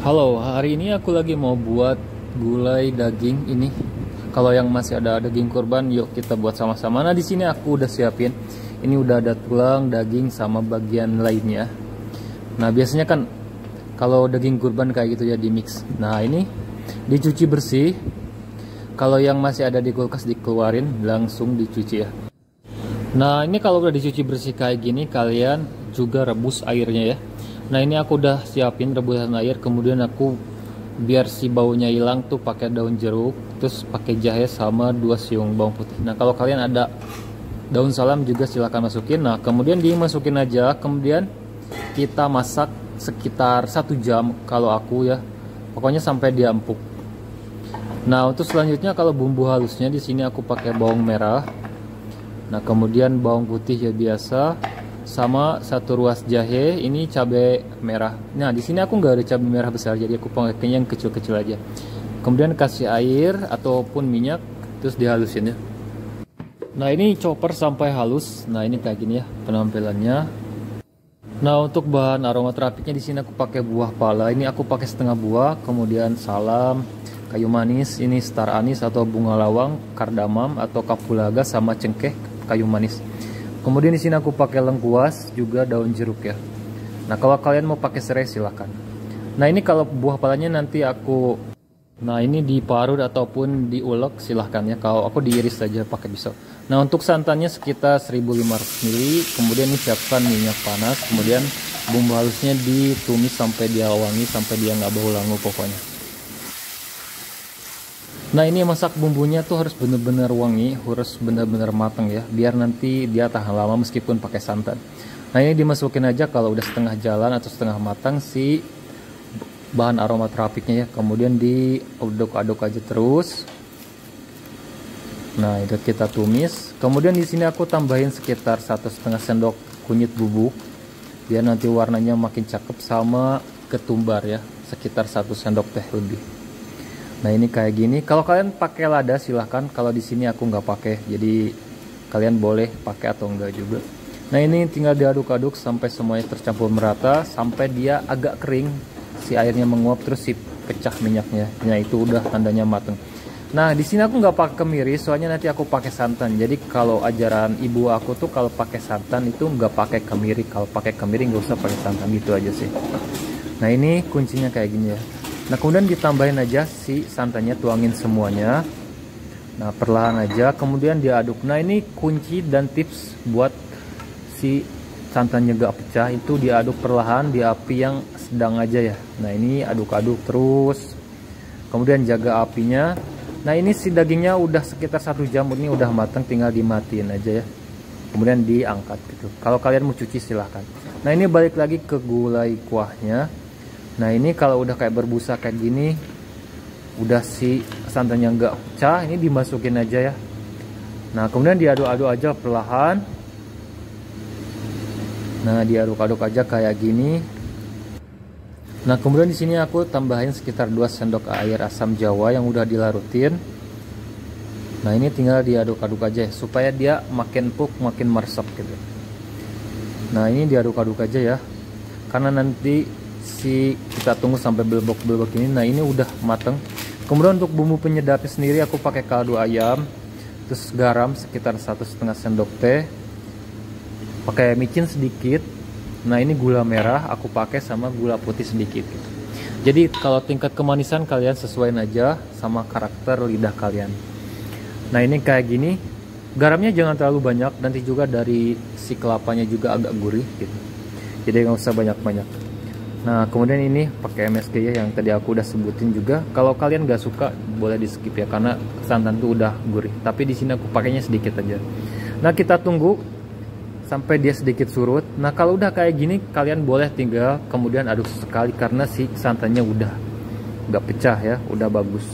Halo, hari ini aku lagi mau buat gulai daging ini. Kalau yang masih ada daging kurban, yuk kita buat sama-sama. Nah, di sini aku udah siapin. Ini udah ada tulang, daging sama bagian lainnya. Nah, biasanya kan kalau daging kurban kayak gitu ya di mix. Nah, ini dicuci bersih. Kalau yang masih ada di kulkas dikeluarin, langsung dicuci ya. Nah, ini kalau udah dicuci bersih kayak gini, kalian juga rebus airnya ya. Nah, ini aku udah siapin rebusan air, kemudian aku biar si baunya hilang tuh pakai daun jeruk, terus pakai jahe sama 2 siung bawang putih. Nah, kalau kalian ada daun salam juga silahkan masukin. Nah, kemudian dimasukin aja, kemudian kita masak sekitar 1 jam kalau aku ya. Pokoknya sampai dia empuk. Nah, untuk selanjutnya kalau bumbu halusnya di sini aku pakai bawang merah. Nah, kemudian bawang putih ya biasa, sama 1 ruas jahe, ini cabai merah. Nah, di sini aku nggak ada cabai merah besar, jadi aku pakai yang kecil-kecil aja. Kemudian kasih air ataupun minyak, terus dihalusin ya. Nah, ini chopper sampai halus. Nah, ini kayak gini ya penampilannya. Nah, untuk bahan aromaterapinya di sini aku pakai buah pala. Ini aku pakai setengah buah, kemudian salam, kayu manis, ini star anis atau bunga lawang, kardamom atau kapulaga sama cengkeh, kayu manis. Kemudian di sini aku pakai lengkuas juga daun jeruk ya. Nah, kalau kalian mau pakai serai silahkan. Nah, ini kalau buah palanya nanti aku, nah ini diparut ataupun diulek silahkan ya. Kalau aku diiris saja pakai pisau. Nah, untuk santannya sekitar 1500 ml. Kemudian ini siapkan minyak panas. Kemudian bumbu halusnya ditumis sampai dia wangi, sampai dia nggak bau langu pokoknya. Nah, ini masak bumbunya tuh harus bener-bener wangi, harus bener-bener matang ya, biar nanti dia tahan lama meskipun pakai santan. Nah, ini dimasukin aja kalau udah setengah jalan atau setengah matang si bahan aromaterapiknya ya. Kemudian diaduk-aduk aja terus. Nah, itu kita tumis. Kemudian di sini aku tambahin sekitar 1,5 sendok kunyit bubuk, biar nanti warnanya makin cakep, sama ketumbar ya, sekitar 1 sendok teh lebih. Nah, ini kayak gini. Kalau kalian pakai lada silahkan. Kalau di sini aku nggak pakai, jadi kalian boleh pakai atau enggak juga. Nah, ini tinggal diaduk-aduk sampai semuanya tercampur merata, sampai dia agak kering, si airnya menguap, terus si pecah minyaknya. Nah, itu udah tandanya mateng. Nah, di sini aku nggak pakai kemiri, soalnya nanti aku pakai santan. Jadi kalau ajaran ibu aku tuh kalau pakai santan itu nggak pakai kemiri. Kalau pakai kemiri nggak usah pakai santan, gitu aja sih. Nah, ini kuncinya kayak gini ya. Nah, kemudian ditambahin aja si santannya, tuangin semuanya. Nah, perlahan aja, kemudian diaduk. Nah, ini kunci dan tips buat si santannya gak pecah, itu diaduk perlahan di api yang sedang aja ya. Nah, ini aduk-aduk terus. Kemudian jaga apinya. Nah, ini si dagingnya udah sekitar 1 jam, ini udah matang, tinggal dimatiin aja ya. Kemudian diangkat gitu. Kalau kalian mau cuci silahkan. Nah, ini balik lagi ke gulai kuahnya. Nah, ini kalau udah kayak berbusa kayak gini, udah si santannya nggak pecah, ini dimasukin aja ya. Nah, kemudian diaduk-aduk aja perlahan. Nah, diaduk-aduk aja kayak gini. Nah, kemudian di sini aku tambahin sekitar 2 sendok air asam jawa yang udah dilarutin. Nah, ini tinggal diaduk-aduk aja ya, supaya dia makin empuk, makin meresap gitu. Nah, ini diaduk-aduk aja ya, karena nanti kita tunggu sampai belebok-belebok ini. Nah, ini udah mateng. Kemudian untuk bumbu penyedapnya sendiri aku pakai kaldu ayam, terus garam sekitar 1,5 sendok teh, pakai micin sedikit. Nah, ini gula merah aku pakai sama gula putih sedikit gitu. Jadi kalau tingkat kemanisan kalian sesuaiin aja sama karakter lidah kalian. Nah, ini kayak gini. Garamnya jangan terlalu banyak, nanti juga dari si kelapanya juga agak gurih gitu, jadi nggak usah banyak-banyak. Nah, kemudian ini pakai MSG ya, yang tadi aku udah sebutin juga. Kalau kalian gak suka boleh di skip ya, karena santan tuh udah gurih. Tapi di sini aku pakainya sedikit aja. Nah, kita tunggu sampai dia sedikit surut. Nah, kalau udah kayak gini kalian boleh tinggal kemudian aduk sekali, karena si santannya udah gak pecah ya, udah bagus.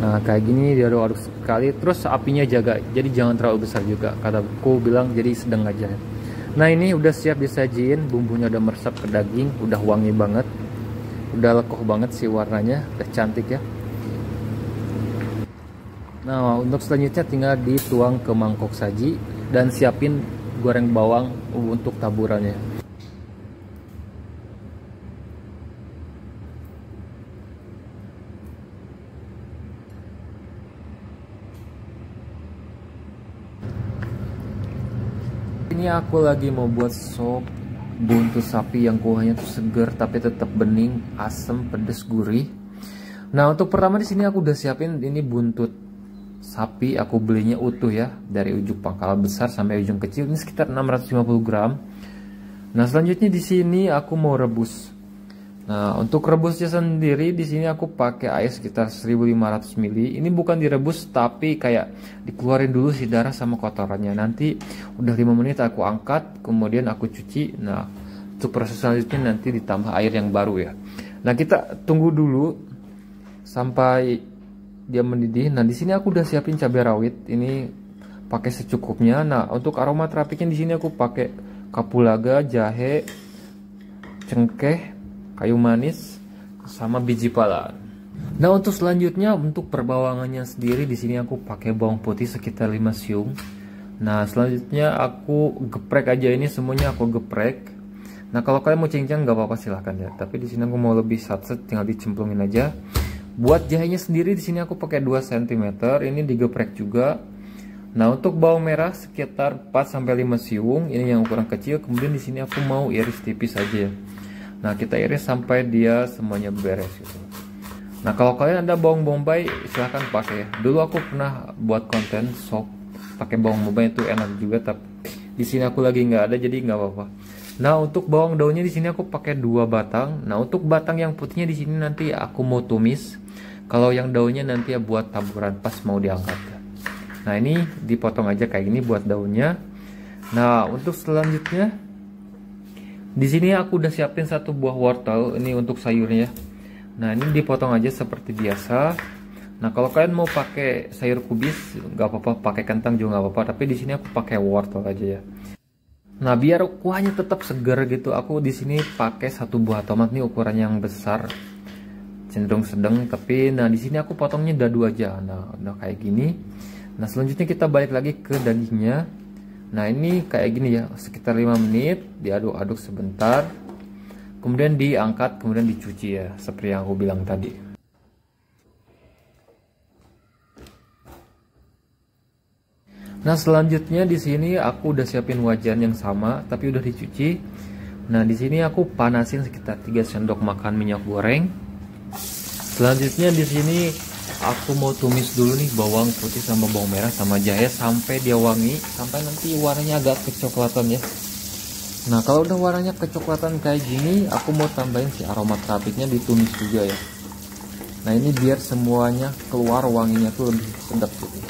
Nah, kayak gini diaduk-aduk sekali, terus apinya jaga, jadi jangan terlalu besar juga. Kataku bilang jadi sedang aja ya. Nah, ini udah siap disajiin, bumbunya udah meresap ke daging, udah wangi banget, udah lekoh banget sih warnanya, udah cantik ya. Nah, untuk selanjutnya tinggal dituang ke mangkok saji dan siapin goreng bawang untuk taburannya. sini aku lagi mau buat sop buntut sapi yang kuahnya tuh seger tapi tetap bening, asam, pedes, gurih. Nah, untuk pertama di sini aku udah siapin ini buntut sapi, aku belinya utuh ya, dari ujung pangkal besar sampai ujung kecil, ini sekitar 650 gram. Nah, selanjutnya di sini aku mau rebus. Nah, untuk rebusnya sendiri di sini aku pakai air sekitar 1500 ml. Ini bukan direbus tapi kayak dikeluarin dulu si darah sama kotorannya. Nanti udah 5 menit aku angkat, kemudian aku cuci. Nah, untuk proses selanjutnya nanti ditambah air yang baru ya. Nah, kita tunggu dulu sampai dia mendidih. Nah, di sini aku udah siapin cabai rawit. Ini pakai secukupnya. Nah, untuk aroma terapinya di sini aku pakai kapulaga, jahe, cengkeh, kayu manis, sama biji pala. Nah, untuk selanjutnya untuk perbawangannya sendiri di sini aku pakai bawang putih sekitar 5 siung. Nah, selanjutnya aku geprek aja, ini semuanya aku geprek. Nah, kalau kalian mau cincang nggak apa-apa silahkan ya. Tapi di sini aku mau lebih satset, tinggal dicemplungin aja. Buat jahenya sendiri di sini aku pakai 2 cm, ini digeprek juga. Nah, untuk bawang merah sekitar 4 sampai 5 siung, ini yang ukuran kecil. Kemudian di sini aku mau iris tipis aja ya. Nah, kita iris sampai dia semuanya beres gitu. Nah, kalau kalian ada bawang bombay silahkan pakai ya. Dulu aku pernah buat konten sop pakai bawang bombay, itu enak juga, tapi di sini aku lagi nggak ada jadi nggak apa-apa. Nah, untuk bawang daunnya di sini aku pakai 2 batang. Nah, untuk batang yang putihnya di sini nanti aku mau tumis. Kalau yang daunnya nanti ya buat taburan pas mau diangkat. Nah, ini dipotong aja kayak gini buat daunnya. Nah, untuk selanjutnya di sini aku udah siapin 1 buah wortel, ini untuk sayurnya. Nah, ini dipotong aja seperti biasa. Nah, kalau kalian mau pakai sayur kubis nggak apa-apa, pakai kentang juga nggak apa-apa. Tapi di sini aku pakai wortel aja ya. Nah, biar kuahnya tetap segar gitu, aku di sini pakai 1 buah tomat nih ukurannya yang besar, cenderung sedang. Tapi nah di sini aku potongnya dadu aja. Nah, udah kayak gini. Nah, selanjutnya kita balik lagi ke dagingnya. Nah, ini kayak gini ya, sekitar 5 menit diaduk-aduk sebentar, kemudian diangkat, kemudian dicuci ya, seperti yang aku bilang tadi. Nah, selanjutnya di sini aku udah siapin wajan yang sama tapi udah dicuci. Nah, di sini aku panasin sekitar 3 sendok makan minyak goreng. Selanjutnya di sini aku mau tumis dulu nih bawang putih sama bawang merah sama jahe sampai dia wangi, sampai nanti warnanya agak kecoklatan ya. Nah, kalau udah warnanya kecoklatan kayak gini, aku mau tambahin si aroma terapiknya, ditumis juga ya. Nah, ini biar semuanya keluar wanginya tuh lebih sedap gitu.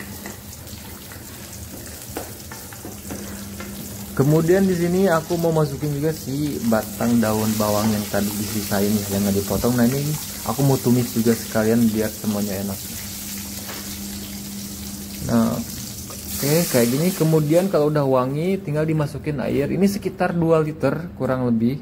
Kemudian di sini aku mau masukin juga si batang daun bawang yang tadi disisain yang nggak dipotong. Nah, ini aku mau tumis juga sekalian biar semuanya enak. Nah, oke kayak gini. Kemudian kalau udah wangi tinggal dimasukin air. Ini sekitar 2 liter kurang lebih.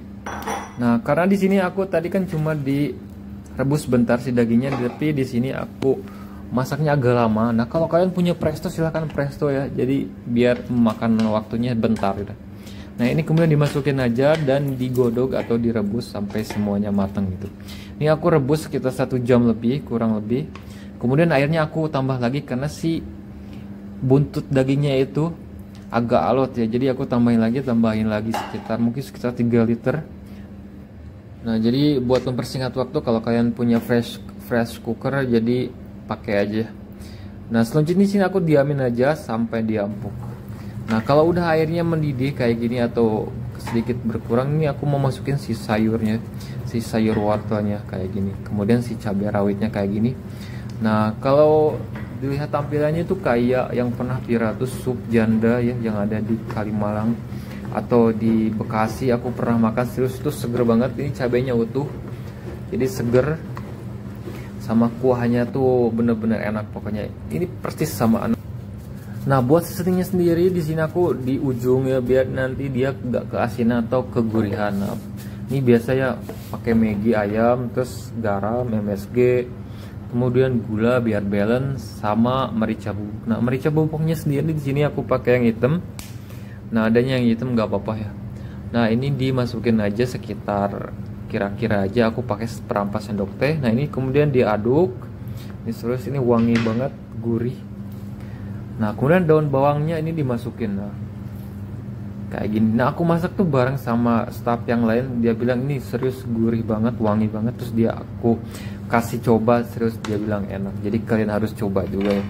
Nah, karena di sini aku tadi kan cuma direbus bentar si dagingnya, tapi di sini aku masaknya agak lama. Nah, kalau kalian punya presto silahkan presto ya, jadi biar memakan waktunya bentar gitu. Nah, ini kemudian dimasukin aja dan digodok atau direbus sampai semuanya matang gitu. Ini aku rebus sekitar 1 jam lebih kurang lebih. Kemudian airnya aku tambah lagi karena si buntut dagingnya itu agak alot ya, jadi aku tambahin lagi sekitar mungkin sekitar 3 liter. Nah, jadi buat mempersingkat waktu kalau kalian punya fresh cooker jadi pakai aja. Nah, selanjutnya sini aku diamin aja sampai dia empuk. Nah, kalau udah airnya mendidih kayak gini atau sedikit berkurang, ini aku mau masukin si sayurnya, si sayur wortelnya kayak gini. Kemudian si cabai rawitnya kayak gini. Nah, kalau dilihat tampilannya itu kayak yang pernah piratus sup janda ya, yang ada di Kalimalang atau di Bekasi. Aku pernah makan, serius itu seger banget. Ini cabainya utuh, jadi seger. Sama kuahnya tuh bener-bener enak pokoknya. Ini persis sama anak. Nah, buat seasoningnya sendiri di sini aku di ujung ya, biar nanti dia gak keasinan atau kegurihan. Nah, ini biasanya pakai Maggi ayam, terus garam, MSG, kemudian gula biar balance, sama merica bubuk. Nah, merica bubuknya sendiri di sini aku pakai yang hitam. Nah, adanya yang hitam nggak apa-apa ya. Nah, ini dimasukin aja sekitar kira-kira aja aku pakai seperempat sendok teh. Nah, ini kemudian diaduk. Ini terus ini wangi banget, gurih. Nah, kemudian daun bawangnya ini dimasukin. Nah, kayak gini. Nah aku masak tuh bareng sama staff yang lain, dia bilang ini serius gurih banget, wangi banget, terus aku kasih coba, serius dia bilang enak, jadi kalian harus coba juga ya.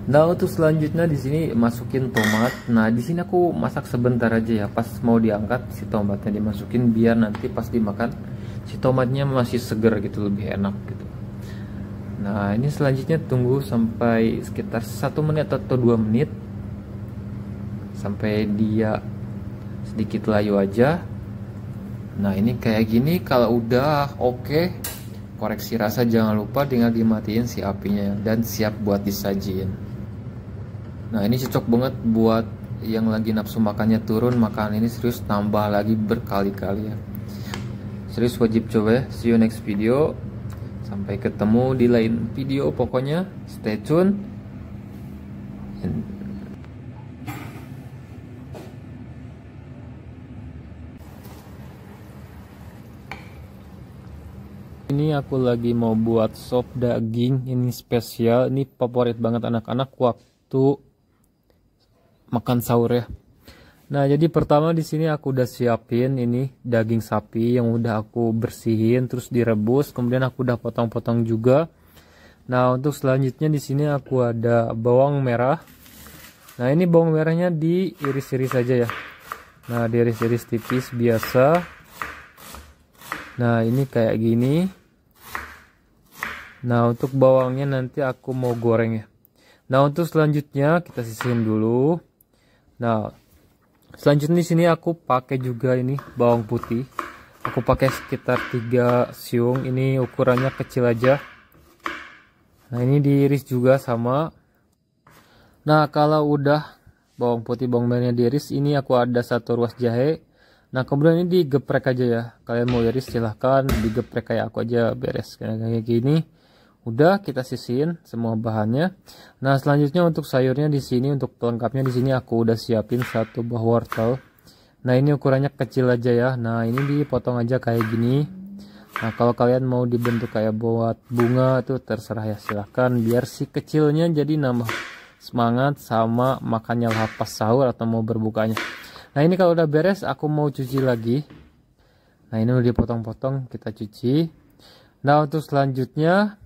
Nah untuk selanjutnya di sini masukin tomat. Nah di sini aku masak sebentar aja ya, pas mau diangkat si tomatnya dimasukin biar nanti pas dimakan si tomatnya masih seger gitu, lebih enak gitu. Nah ini selanjutnya tunggu sampai sekitar 1 menit atau 2 menit sampai dia sedikit layu aja. Nah ini kayak gini. Kalau udah oke, koreksi rasa jangan lupa, tinggal dimatiin si apinya dan siap buat disajiin. Nah ini cocok banget buat yang lagi nafsu makannya turun, makanan ini serius tambah lagi berkali-kali ya. Serius wajib coba ya. See you next video. Sampai ketemu di lain video, pokoknya stay tune. Ini aku lagi mau buat sop daging, ini spesial, ini favorit banget anak-anak waktu makan sahur ya. Nah, jadi pertama di sini aku udah siapin ini daging sapi yang udah aku bersihin terus direbus, kemudian aku udah potong-potong juga. Nah, untuk selanjutnya di sini aku ada bawang merah. Nah, ini bawang merahnya diiris-iris saja ya. Nah, diiris-iris tipis biasa. Nah, ini kayak gini. Nah, untuk bawangnya nanti aku mau goreng ya. Nah, untuk selanjutnya kita sisihin dulu. Nah, selanjutnya di sini aku pakai juga ini bawang putih. Aku pakai sekitar 3 siung. Ini ukurannya kecil aja. Nah, ini diiris juga sama. Nah, kalau udah bawang putih, bawang merahnya diiris, ini aku ada 1 ruas jahe. Nah, kemudian ini digeprek aja ya. Kalian mau iris silahkan digeprek kayak aku aja, beres kayak gini. Udah kita sisihin semua bahannya. Nah, selanjutnya untuk sayurnya di sini, untuk pelengkapnya di sini aku udah siapin 1 buah wortel. Nah, ini ukurannya kecil aja ya. Nah, ini dipotong aja kayak gini. Nah, kalau kalian mau dibentuk kayak buat bunga itu terserah ya, silahkan biar si kecilnya jadi nambah semangat sama makannya pas sahur atau mau berbukanya. Nah, ini kalau udah beres aku mau cuci lagi. Nah, ini udah dipotong-potong, kita cuci. Nah, untuk selanjutnya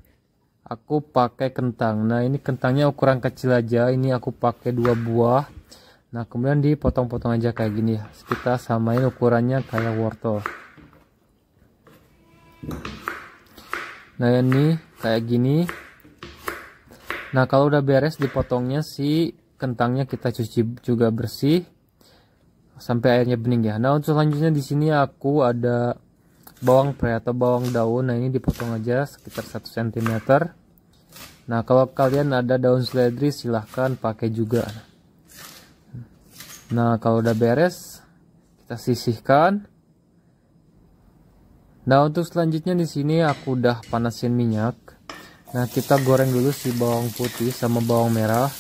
aku pakai kentang. Nah, ini kentangnya ukuran kecil aja. Ini aku pakai 2 buah. Nah, kemudian dipotong-potong aja kayak gini ya. Kita samain ukurannya kayak wortel. Nah, ini kayak gini. Nah, kalau udah beres dipotongnya, si kentangnya kita cuci juga bersih sampai airnya bening ya. Nah, untuk selanjutnya di sini aku ada bawang pre atau bawang daun. Nah, ini dipotong aja sekitar 1 cm. Nah, kalau kalian ada daun seledri silahkan pakai juga. Nah, kalau udah beres kita sisihkan. Nah, untuk selanjutnya di sini aku udah panasin minyak. Nah, kita goreng dulu si bawang putih sama bawang merah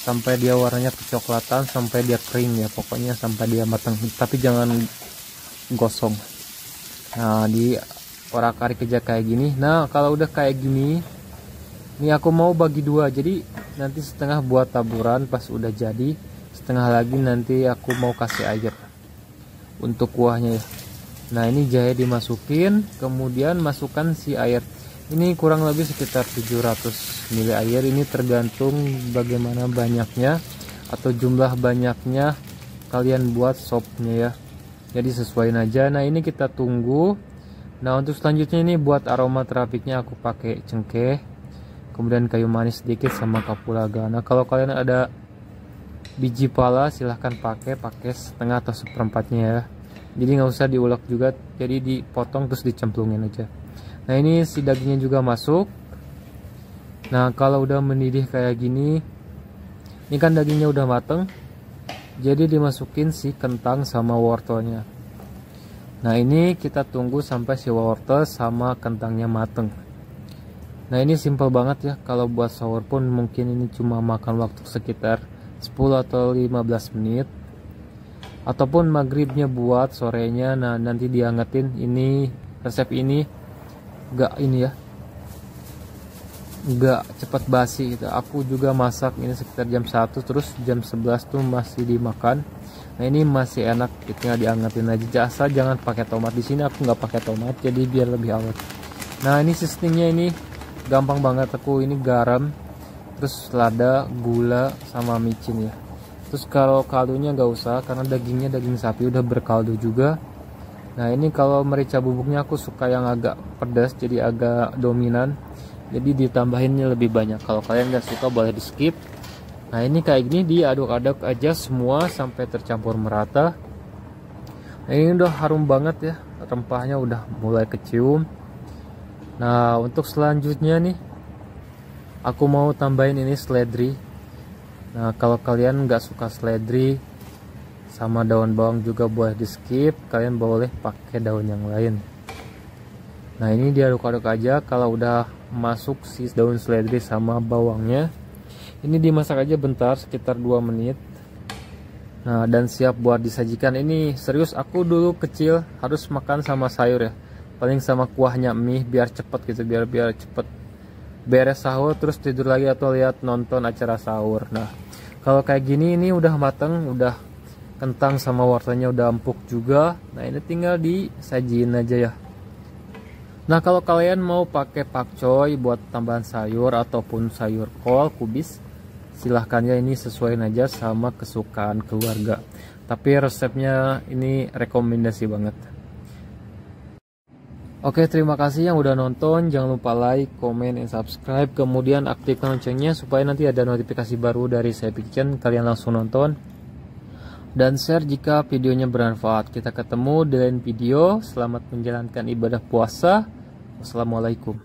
sampai dia warnanya kecoklatan, sampai dia kering ya, pokoknya sampai dia matang, tapi jangan gosong. Nah, di orak-arik aja kayak gini. Nah, kalau udah kayak gini, ini aku mau bagi 2, jadi nanti setengah buat taburan pas udah jadi, setengah lagi nanti aku mau kasih air untuk kuahnya ya. Nah, ini jahe dimasukin, kemudian masukkan si air. Ini kurang lebih sekitar 700 ml air, ini tergantung bagaimana banyaknya atau jumlah banyaknya kalian buat sopnya ya. Jadi sesuaiin aja. Nah, ini kita tunggu. Nah, untuk selanjutnya ini buat aroma terapiknya aku pakai cengkeh, kemudian kayu manis sedikit sama kapulaga. Nah, kalau kalian ada biji pala silahkan pakai setengah atau seperempatnya ya. Jadi nggak usah diulek juga, jadi dipotong terus dicemplungin aja. Nah, ini si dagingnya juga masuk. Nah, kalau udah mendidih kayak gini, ini kan dagingnya udah mateng, jadi dimasukin si kentang sama wortelnya. Nah, ini kita tunggu sampai si wortel sama kentangnya mateng. Nah, ini simple banget ya. Kalau buat sahur pun mungkin ini cuma makan waktu sekitar 10 atau 15 menit. Ataupun maghribnya buat sorenya. Nah, nanti diangetin. Ini resep ini enggak ini ya, enggak cepat basi gitu. Aku juga masak ini sekitar jam 1, terus jam 11 tuh masih dimakan. Nah ini masih enak, tinggal diangetin aja. Jasa jangan pakai tomat. Di sini aku nggak pakai tomat, jadi biar lebih awet. Nah ini seasoningnya ini gampang banget. Aku ini garam, terus lada, gula, sama micin ya. Terus kalau kaldunya nggak usah, karena dagingnya daging sapi udah berkaldu juga. Nah ini kalau merica bubuknya aku suka yang agak pedas, jadi agak dominan. Jadi ditambahinnya lebih banyak. Kalau kalian nggak suka boleh di skip. Nah ini kayak gini diaduk-aduk aja semua sampai tercampur merata. Nah, ini udah harum banget ya, rempahnya udah mulai kecium. Nah untuk selanjutnya nih, aku mau tambahin ini seledri. Nah kalau kalian nggak suka seledri sama daun bawang juga boleh di skip, kalian boleh pakai daun yang lain. Nah ini diaduk-aduk aja. Kalau udah masuk si daun seledri sama bawangnya, ini dimasak aja bentar, sekitar 2 menit. Nah dan siap buat disajikan. Ini serius, aku dulu kecil harus makan sama sayur ya, paling sama kuahnya mie, biar cepet gitu, biar cepet beres sahur terus tidur lagi atau lihat nonton acara sahur. Nah kalau kayak gini ini udah mateng, udah kentang sama wortelnya udah empuk juga. Nah ini tinggal disajiin aja ya. Nah kalau kalian mau pakai pakcoy buat tambahan sayur ataupun sayur kol kubis, silahkan ya, ini sesuaiin aja sama kesukaan keluarga. Tapi resepnya ini rekomendasi banget. Oke, terima kasih yang udah nonton. Jangan lupa like, comment, dan subscribe. Kemudian aktifkan loncengnya supaya nanti ada notifikasi baru dari Sepik Kitchen. Kalian langsung nonton dan share jika videonya bermanfaat. Kita ketemu di lain video. Selamat menjalankan ibadah puasa. Wassalamualaikum.